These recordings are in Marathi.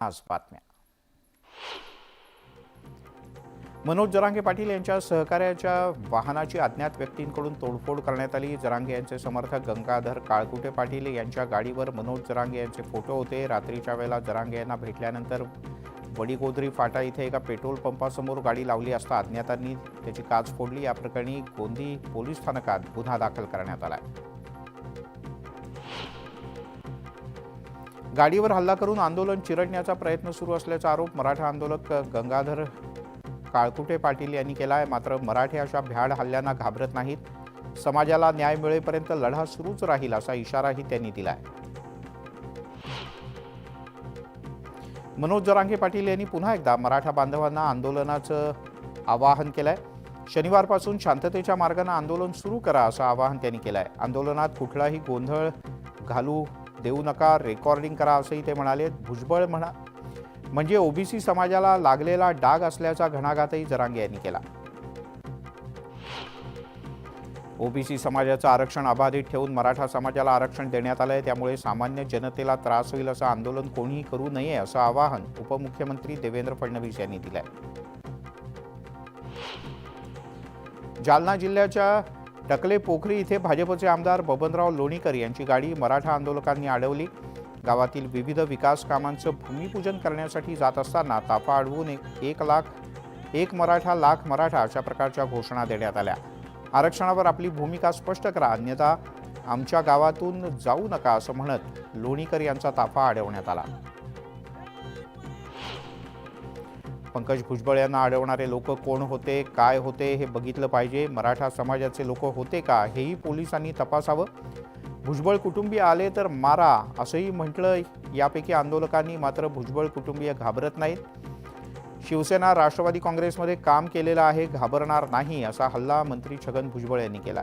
आज बातम्या. मनोज जरांगे पाटील यांच्या सहकार्याच्या वाहनाची अज्ञात व्यक्तींकडून तोडफोड करण्यात आली. जरांगे यांचे समर्थक गंगाधर काळकुटे पाटील यांच्या गाडीवर मनोज जरांगे यांचे फोटो होते. रात्रीच्या वेळेला जरांगे यांना भेटल्यानंतर वडीगोद्री फाटा इथे एका पेट्रोल पंपासमोर गाडी लावली असता अज्ञातांनी त्याची काच फोडली. या प्रकरणी गोंदी पोलीस स्थानकात गुन्हा दाखल करण्यात आला. गाडीवर हल्ला करून आंदोलन चिरडण्याचा प्रयत्न सुरू असल्याचा आरोप मराठा आंदोलक गंगाधर काळकुटे पाटील यांनी केला आहे. मात्र मराठे अशा भ्याड हल्ल्यांना घाबरत नाहीत. समाजाला न्याय मिळेपर्यंत लढा सुरूच राहील असा इशाराही त्यांनी दिला आहे. मनोज जरांगे पाटील यांनी पुन्हा एकदा मराठा बांधवांना आंदोलनाचं आवाहन केलंय. शनिवारपासून शांततेच्या मार्गाने आंदोलन सुरू करा असं आवाहन त्यांनी केलंय. आंदोलनात कुठलाही गोंधळ घालू देऊ नका, रेकॉर्डिंग करा असंही ते म्हणाले. भुजबळ म्हणजे ओबीसी समाजाला लागलेला डाग असल्याचा घणाघातही जरांगे यांनी केला. ओबीसी समाजाचं आरक्षण अबाधित ठेवून मराठा समाजाला आरक्षण देण्यात आलंय, त्यामुळे सामान्य जनतेला त्रास होईल असं आंदोलन कोणीही करू नये असं आवाहन उपमुख्यमंत्री देवेंद्र फडणवीस यांनी दिलंय. जालना जिल्ह्याच्या टकले पोखरी इथे भाजपचे आमदार बबनराव लोणीकर यांची गाडी मराठा आंदोलकांनी अडवली. गावातील विविध विकास कामांचं भूमिपूजन करण्यासाठी जात असताना ताफा अडवून एक मराठा लाख मराठा अशा प्रकारच्या घोषणा देण्यात आल्या. आरक्षणावर आपली भूमिका स्पष्ट करा, अन्यथा आमच्या गावातून जाऊ नका असं म्हणत लोणीकर यांचा ताफा अडवण्यात आला. पंकज भुजबळ यांना अडवणारे लोक कोण होते, काय होते हे बघितलं पाहिजे. मराठा समाजाचे लोक होते का हेही पोलिसांनी तपासावं. भुजबळ कुटुंबीय आले तर मारा असंही म्हटलं यापैकी आंदोलकांनी. मात्र भुजबळ कुटुंबीय घाबरत नाहीत. शिवसेना राष्ट्रवादी काँग्रेसमध्ये काम केलेलं आहे, घाबरणार नाही असा हल्ला मंत्री छगन भुजबळ यांनी केला.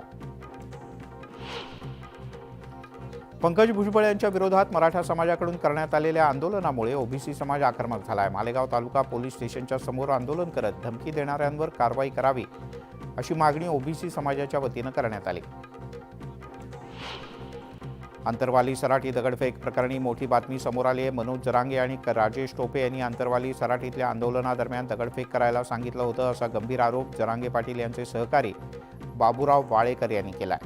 पंकज भुजबळ यांच्या विरोधात मराठा समाजाकडून करण्यात आलेल्या आंदोलनामुळे ओबीसी समाज आक्रमक झालाय. मालेगाव तालुका पोलीस स्टेशनच्या समोर आंदोलन करत धमकी देणाऱ्यांवर कारवाई करावी अशी मागणी ओबीसी समाजाच्या वतीनं करण्यात आली. अंतरवाली सराटी दगडफेक प्रकरणी मोठी बातमी समोर आली आहे. मनोज जरांगे आणि राजेश टोपे यांनी अंतरवाली सराटीतल्या आंदोलनादरम्यान दगडफेक करायला सांगितलं होतं असा गंभीर आरोप जरांगे पाटील यांचे सहकारी बाबूराव वाळेकर यांनी केला.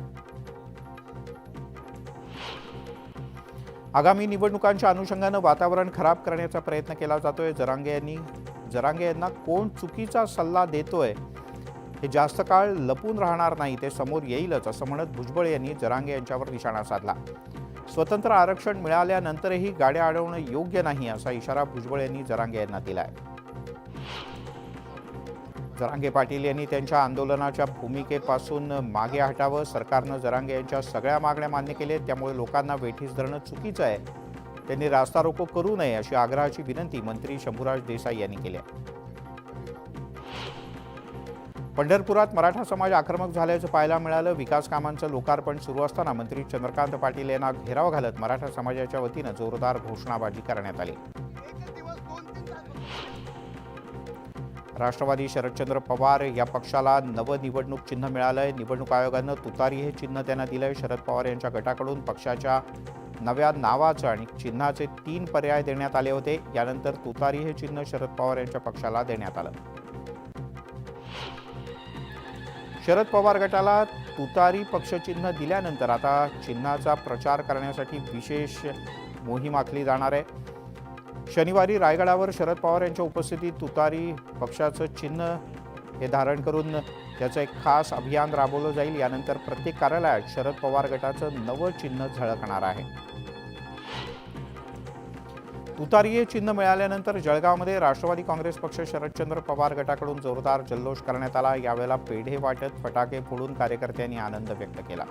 आगामी निवडणुकांच्या अनुषंगानं वातावरण खराब करण्याचा प्रयत्न केला जातोय. जरांगे यांना कोण चुकीचा सल्ला देतोय हे जास्त काळ लपून राहणार नाही, ते समोर येईलच असं म्हणत भुजबळ यांनी जरांगे यांच्यावर निशाणा साधला. स्वतंत्र आरक्षण मिळाल्यानंतरही गाड्या अडवणं योग्य नाही असा इशारा भुजबळ यांनी जरांगे यांना दिलाय. जरांगे पाटील यांनी त्यांच्या आंदोलनाच्या भूमिकेपासून मागे हटावं. सरकारनं जरांगे यांच्या सगळ्या मागण्या मान्य केल्या, त्यामुळे लोकांना वेठीस धरणं चुकीचं आहे. त्यांनी रास्ता रोको करू नये अशी आग्रहाची विनंती मंत्री शंभूराज देसाई यांनी केली. पंढरपुरात मराठा समाज आक्रमक झाल्याचं पाहायला मिळालं. विकास कामांचं लोकार्पण सुरू असताना मंत्री चंद्रकांत पाटील यांना घेराव घालत मराठा समाजाच्या वतीनं जोरदार घोषणाबाजी करण्यात आली. राष्ट्रवादी शरदचंद्र पवार या पक्षाला नवं निवडणूक चिन्ह मिळालंय. निवडणूक आयोगानं तुतारी हे चिन्ह त्यांना दिलंय. शरद पवार यांच्या गटाकडून पक्षाच्या नव्या नावाचं आणि चिन्हाचे 3 पर्याय देण्यात आले होते. यानंतर तुतारी हे चिन्ह शरद पवार यांच्या पक्षाला देण्यात आलं. शरद पवार गटाला तुतारी पक्षचिन्ह दिल्यानंतर आता चिन्हाचा प्रचार करण्यासाठी विशेष मोहीम आखली जाणार आहे. शनिवारी रायगडावर शरद पवार यांच्या उपस्थितीत तुतारी पक्षाचं चिन्ह हे धारण करून त्याचं एक खास अभियान राबवलं जाईल. यानंतर प्रत्येक कार्यालयात शरद पवार गटाचं नवं चिन्ह झळकणार आहे. तुतारी हे चिन्ह मिळाल्यानंतर जळगावमध्ये राष्ट्रवादी काँग्रेस पक्ष शरदचंद्र पवार गटाकडून जोरदार जल्लोष करण्यात आला. यावेळेला पेढे वाटत फटाके फोडून कार्यकर्त्यांनी आनंद व्यक्त केला.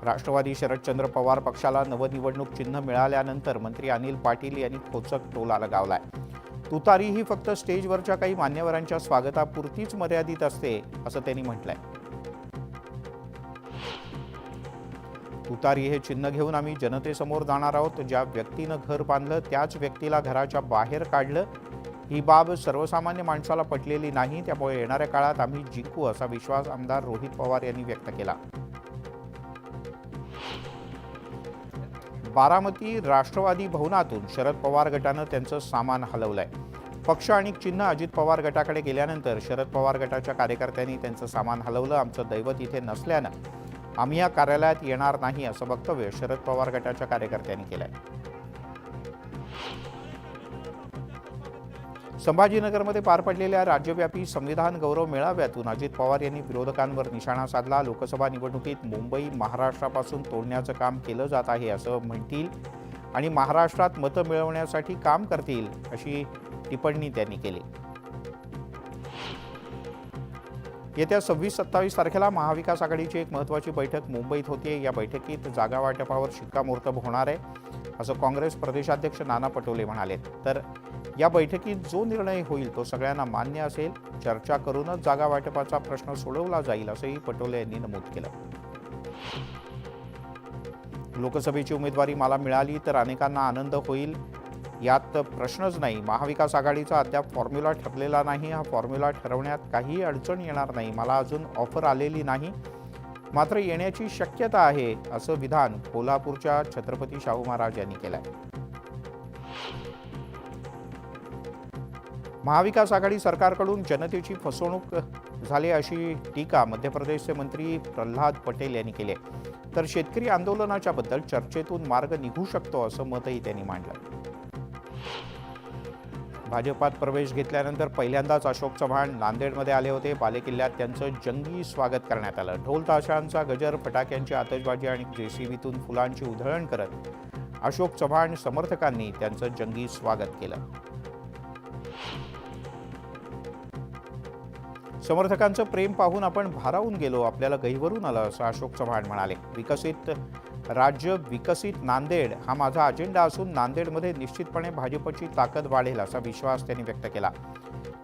राष्ट्रवादी शरदचंद्र पवार पक्षाला नवनिवडणूक चिन्ह मिळाल्यानंतर मंत्री अनिल पाटील यांनी खोचक टोला लगावलाय. तुतारी ही फक्त स्टेजवरच्या काही मान्यवरांच्या स्वागतापुरतीच मर्यादित असते असं त्यांनी म्हटलंय. तुतारी हे चिन्ह घेऊन आम्ही जनतेसमोर जाणार आहोत. ज्या व्यक्तीनं घर बांधलं त्याच व्यक्तीला घराच्या बाहेर काढलं. ही बाब सर्वसामान्य माणसाला पटलेली नाही, त्यामुळे येणाऱ्या काळात आम्ही जिंकू असा विश्वास आमदार रोहित पवार यांनी व्यक्त केला. बारामती राष्ट्रवादी भवनातून शरद पवार गटानं त्यांचं सामान हलवलंय. पक्ष आणि चिन्ह अजित पवार गटाकडे गेल्यानंतर शरद पवार गटाच्या कार्यकर्त्यांनी त्यांचं सामान हलवलं. आमचं दैवत इथे नसल्यानं आम्ही या कार्यालयात येणार नाही असं वक्तव्य शरद पवार गटाच्या कार्यकर्त्यांनी केलंय. संभाजीनगरमध्ये पार पडलेल्या राज्यव्यापी संविधान गौरव मेळाव्यातून अजित पवार यांनी विरोधकांवर निशाणा साधला. लोकसभा निवडणुकीत मुंबई महाराष्ट्रापासून तोडण्याचं काम केलं जात आहे असं म्हणतील आणि महाराष्ट्रात मतं मिळवण्यासाठी काम करतील अशी टिप्पणी त्यांनी केली. येत्या 26-27 तारखेला महाविकास आघाडीची एक महत्त्वाची बैठक मुंबईत होते. या बैठकीत जागा वाटपावर शिक्कामोर्तब होणार आहे असं काँग्रेस प्रदेशाध्यक्ष नाना पटोले म्हणाले. तर या बैठकीत जो निर्णय होईल तो सगळ्यांना मान्य असेल. चर्चा करूनच जागा वाटपाचा प्रश्न सोडवला जाईल असंही पटोले यांनी नमूद केलं. लोकसभेची उमेदवारी मला मिळाली तर अनेकांना आनंद होईल, यात प्रश्नच नाही. महाविकास आघाडीचा अद्याप फॉर्म्युला ठरलेला नाही. हा फॉर्म्युला ठरवण्यात काही अडचण येणार नाही. मला अजून ऑफर आलेली नाही, मात्र येण्याची शक्यता आहे असं विधान कोल्हापूरच्या छत्रपती शाहू महाराज यांनी केलंय. महाविकास आघाडी सरकारकडून जनतेची फसवणूक झाली अशी टीका मध्य प्रदेशचे मंत्री प्रल्हाद पटेल यांनी केली. तर शेतकरी आंदोलनाच्या बद्दल चर्चेतून मार्ग निघू शकतो असं मतही त्यांनी मांडलं. भाजपात प्रवेश घेतल्यानंतर पहिल्यांदाच अशोक चव्हाण नांदेडमध्ये आले होते. बालेकिल्ल्यात त्यांचं जंगी स्वागत करण्यात आलं. ढोल ताशांचा गजर, फटाक्यांची आतषबाजी आणि जेसीबीतून फुलांची उधळण करत अशोक चव्हाण समर्थकांनी त्यांचं जंगी स्वागत केलं. समर्थकांचं प्रेम पाहून आपण भारावून गेलो, आपल्याला गहिवरून आलं असं अशोक चव्हाण म्हणाले. विकसित राज्य, विकसित नांदेड हा माझा अजेंडा असून नांदेडमध्ये निश्चितपणे भाजपची ताकद वाढेल असा विश्वास त्यांनी व्यक्त केला.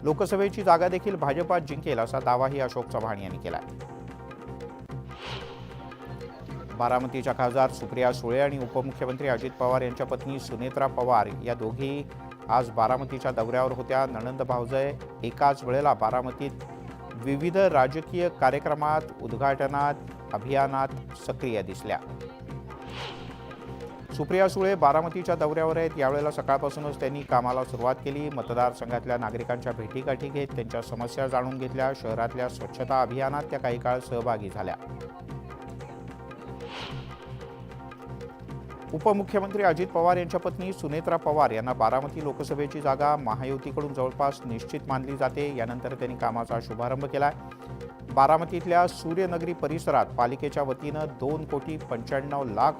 लोकसभेची जागा देखील भाजपात जिंकेल असा दावाही अशोक चव्हाण यांनी केला. बारामतीच्या खासदार सुप्रिया सुळे आणि उपमुख्यमंत्री अजित पवार यांच्या पत्नी सुनेत्रा पवार या दोघी आज बारामतीच्या दौऱ्यावर होत्या. नणंद भावजय एकाच वेळेला बारामतीत विविध राजकीय कार्यक्रमात, उद्घाटनात, अभियानात सक्रिय दिसल्या. सुप्रिया सुळे बारामतीच्या दौऱ्यावर आहेत. यावेळेला सकाळपासूनच त्यांनी कामाला सुरुवात केली. मतदारसंघातल्या नागरिकांच्या भेटीगाठी घेत त्यांच्या समस्या जाणून घेतल्या. शहरातल्या स्वच्छता अभियानात त्या काही काळ सहभागी झाल्या. उपमुख्यमंत्री अजित पवार यांच्या पत्नी सुनेत्रा पवार यांना बारामती लोकसभेची जागा महायुतीकडून जवळपास निश्चित मानली जाते. यानंतर त्यांनी कामाचा शुभारंभ केला. बारामतीतल्या सूर्यनगरी परिसरात पालिकेच्या वतीनं 2,95,00,000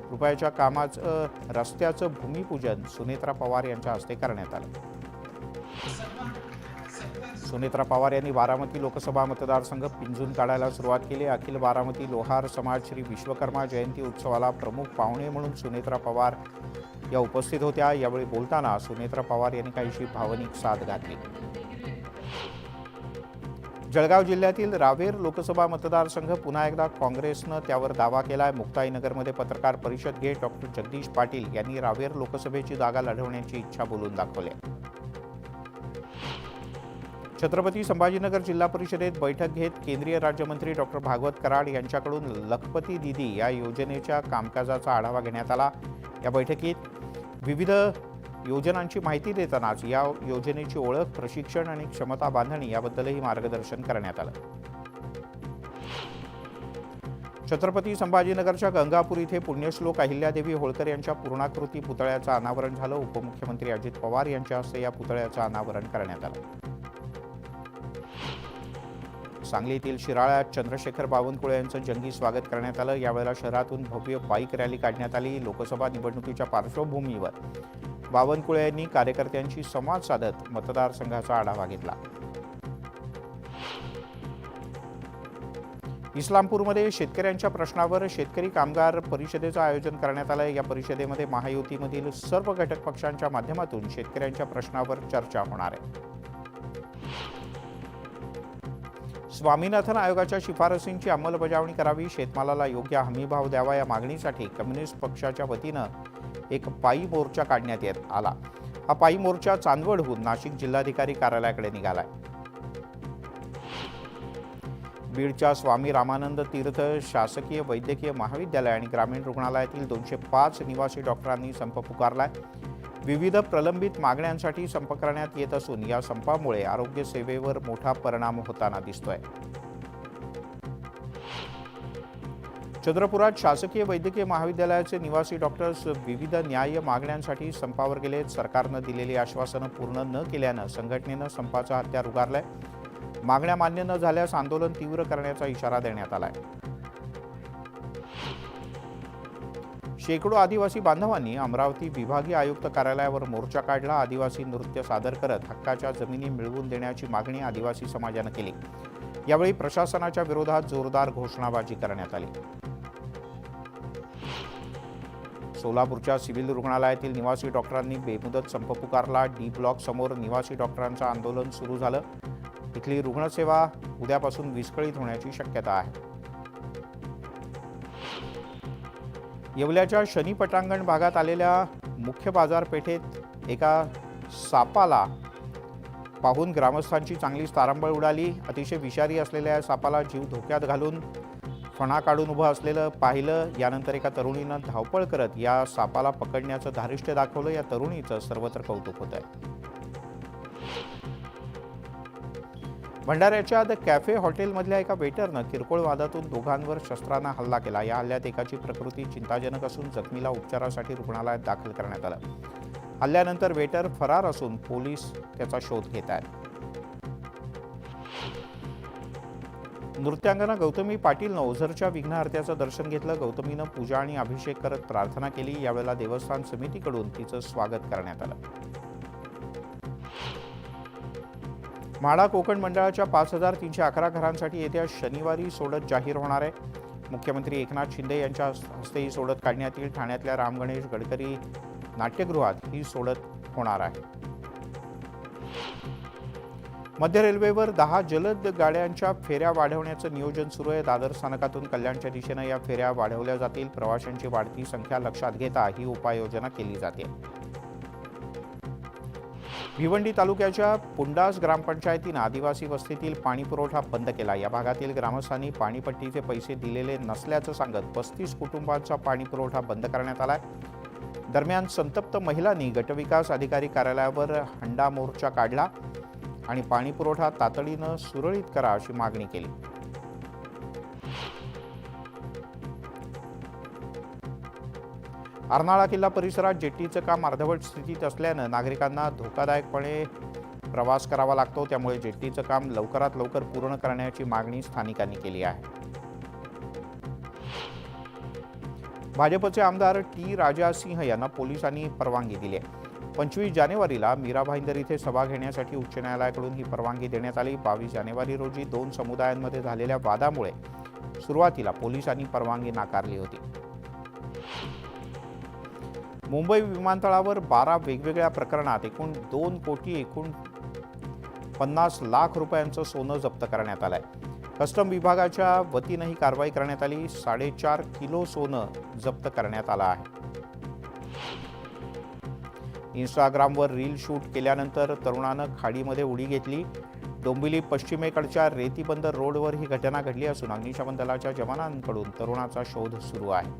रुपयाच्या कामाचं रस्त्याचं भूमिपूजन सुनेत्रा पवार यांच्या हस्ते करण्यात आलं. सुनेत्रा पवार यांनी बारामती लोकसभा मतदारसंघ पिंजून काढायला सुरुवात केली. अखिल बारामती लोहार समाज श्री विश्वकर्मा जयंती उत्सवाला प्रमुख पाहुणे म्हणून सुनेत्रा पवार या उपस्थित होत्या. यावेळी बोलताना सुनेत्रा पवार यांनी काहीशी भावनिक साथ घातली. जळगाव जिल्ह्यातील रावेर लोकसभा मतदारसंघ पुन्हा एकदा काँग्रेसनं त्यावर दावा केलाय. मुक्ताईनगरमध्ये पत्रकार परिषद घेत डॉक्टर जगदीश पाटील यांनी रावेर लोकसभेची जागा लढवण्याची इच्छा बोलून दाखवली. छत्रपती संभाजीनगर जिल्हा परिषदेत बैठक घेत केंद्रीय राज्यमंत्री डॉक्टर भागवत कराड यांच्याकडून लखपती दीदी या योजनेच्या कामकाजाचा आढावा घेण्यात आला. या बैठकीत विविध योजनांची माहिती देतानाच या योजनेची ओळख, प्रशिक्षण आणि क्षमता बांधणी याबद्दलही मार्गदर्शन करण्यात आलं. छत्रपती संभाजीनगरच्या गंगापूर इथे पुण्यश्लोक अहिल्यादेवी होळकर यांच्या पूर्णाकृती पुतळ्याचं अनावरण झालं. उपमुख्यमंत्री अजित पवार यांच्या हस्ते या पुतळ्याचं अनावरण करण्यात आलं. सांगलीतील शिराळ्यात चंद्रशेखर बावनकुळे यांचं जंगी स्वागत करण्यात आलं. यावेळेला शहरातून भव्य बाईक रॅली काढण्यात आली. लोकसभा निवडणुकीच्या पार्श्वभूमीवर बावनकुळे यांनी कार्यकर्त्यांशी संवाद साधत मतदारसंघाचा आढावा घेतला. इस्लामपूरमध्ये शेतकऱ्यांच्या प्रश्नावर शेतकरी कामगार परिषदेचं आयोजन करण्यात आलं. या परिषदेमध्ये महायुतीमधील सर्व घटक पक्षांच्या माध्यमातून शेतकऱ्यांच्या प्रश्नावर चर्चा होणार आहे. स्वामीनाथन आयोगाच्या शिफारसींची अंमलबजावणी करावी, शेतमालाला योग्य हमीभाव द्यावा या मागणीसाठी कम्युनिस्ट पक्षाच्या वतीनं एक पायी मोर्चा काढण्यात येत आला. हा पायी मोर्चा चांदवडहून नाशिक जिल्हाधिकारी कार्यालयाकडे निघालाय. बीडच्या स्वामी रामानंद तीर्थ शासकीय वैद्यकीय महाविद्यालय आणि ग्रामीण रुग्णालयातील 205 निवासी डॉक्टरांनी संप पुकारलाय. विविध प्रलंबित मागण्यांसाठी संप करण्यात येत असून या संपामुळे आरोग्य सेवेवर मोठा परिणाम होताना दिसतोय. चंद्रपुरात शासकीय वैद्यकीय महाविद्यालयाचे निवासी डॉक्टर्स विविध न्याय्य मागण्यांसाठी संपावर गेले. सरकारनं दिलेली आश्वासनं पूर्ण न केल्यानं संघटनेनं संपाचा हत्यार उगारलाय. मागण्या मान्य न झाल्यास आंदोलन तीव्र करण्याचा इशारा देण्यात आलाय. शेकडो आदिवासी बांधवांनी अमरावती विभागीय आयुक्त कार्यालयावर मोर्चा काढला. आदिवासी नृत्य सादर करत हक्काच्या जमिनी मिळवून देण्याची मागणी आदिवासी समाजानं केली. यावेळी प्रशासनाच्या विरोधात जोरदार घोषणाबाजी करण्यात आली. सोलापूरच्या सिव्हिल रुग्णालयातील निवासी डॉक्टरांनी बेमुदत संप पुकारला. डी ब्लॉक समोर निवासी डॉक्टरांचं आंदोलन सुरू झालं. इथली रुग्णसेवा उद्यापासून विस्कळीत होण्याची शक्यता आहे. येवल्याच्या शनी पटांगण भागात आलेल्या मुख्य बाजारपेठेत एका सापाला पाहून ग्रामस्थांची चांगलीच तारंबळ उडाली. अतिशय विषारी असलेल्या या सापाला जीव धोक्यात घालून फणा काढून उभं असलेलं पाहिलं. यानंतर एका तरुणीनं धावपळ करत या सापाला पकडण्याचं धारिष्ट्य दाखवलं. या तरुणीचं सर्वत्र कौतुक होत आहे. भंडाऱ्याच्या द कॅफे हॉटेलमधल्या एका वेटरनं किरकोळ वादातून दोघांवर शस्त्रानं हल्ला केला. या हल्ल्यात एकाची प्रकृती चिंताजनक असून जखमीला उपचारासाठी रुग्णालयात दाखल करण्यात आलं. हल्ल्यानंतर वेटर फरार असून पोलीस त्याचा शोध घेत आहेत. नृत्यांगना गौतमी पाटीलनं ओझरच्या विघ्नहर्त्याचं दर्शन घेतलं. गौतमीनं पूजा आणि अभिषेक करत प्रार्थना केली. यावेळेला देवस्थान समितीकडून तिचं स्वागत करण्यात आलं. म्हाडा कोकण मंडळाच्या 5311 घरांसाठी येत्या शनिवारी सोडत जाहीर होणार आहे. मुख्यमंत्री एकनाथ शिंदे यांच्या हस्ते ही सोडत काढण्यात येईल. ठाण्यातल्या राम गणेश गडकरी नाट्यगृहात ही सोडत होणार आहे. मध्य रेल्वेवर 10 जलद गाड्यांच्या फेऱ्या वाढवण्याचं नियोजन सुरू आहे. दादर स्थानकातून कल्याणच्या दिशेनं या फेऱ्या वाढवल्या जातील. प्रवाशांची वाढती संख्या लक्षात घेता ही उपाययोजना केली जाते. भिवंडी तालुक्याच्या पुंडास ग्रामपंचायतीनं आदिवासी वस्तीतील पाणीपुरवठा बंद केला. या भागातील ग्रामस्थांनी पाणीपट्टीचे पैसे दिलेले नसल्याचं सांगत 35 कुटुंबांचा पाणीपुरवठा बंद करण्यात आलाय. दरम्यान संतप्त महिलांनी गटविकास अधिकारी कार्यालयावर हंडा मोर्चा काढला आणि पाणीपुरवठा तातडीनं सुरळीत करा अशी मागणी केली. अर्नाळा किल्ला परिसरात जेट्टीचं काम अर्धवट स्थितीत असल्यानं नागरिकांना धोकादायकपणे प्रवास करावा लागतो. त्यामुळे जेट्टीचं काम लवकरात लवकर पूर्ण करण्याची मागणी स्थानिकांनी केली आहे. भाजपचे आमदार टी राजा सिंह यांना पोलिसांनी परवानगी दिली आहे. 25 जानेवारीला मीरा भाईंदर इथे सभा घेण्यासाठी उच्च न्यायालयाकडून ही परवानगी देण्यात आली. 22 जानेवारी रोजी 2 समुदायांमध्ये झालेल्या वादामुळे सुरुवातीला पोलिसांनी परवानगी नाकारली होती. मुंबई विमानतळावर 12 वेगवेगळ्या प्रकरणात एकूण 2,50 लाख रुपयांचं सोनं जप्त करण्यात आलंय. कस्टम विभागाच्या वतीनं ही कारवाई करण्यात आली. 4.5 किलो सोनं जप्त करण्यात आलं आहे. इंस्टाग्रामवर रील शूट केल्यानंतर तरुणानं खाडीमध्ये उडी घेतली. डोंबिवली पश्चिमेकडच्या रेतीबंद रोडवर ही घटना घडली असून अग्निशमन दलाच्या जवानांकडून तरुणाचा शोध सुरू आहे.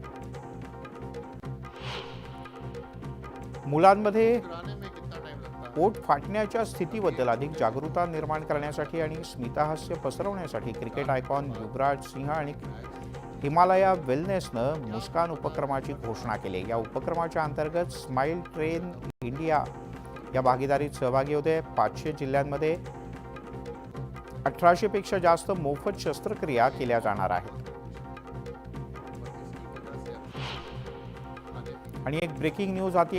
मुलांमध्ये पोट फाटण्याच्या स्थितीबद्दल अधिक जागरूकता निर्माण करण्यासाठी आणि स्मितहास्य पसरवण्यासाठी क्रिकेट आयकॉन युवराज सिंह आणि हिमालया वेलनेसनं मुस्कान उपक्रमाची घोषणा केली. या उपक्रमाच्या अंतर्गत स्माइल ट्रेन इंडिया या भागीदारीत सहभागी होते. 500 जिल्ह्यांमध्ये 1800 पेक्षा जास्त मोफत शस्त्रक्रिया केल्या जाणार आहेत. आणि एक ब्रेकिंग न्यूज आती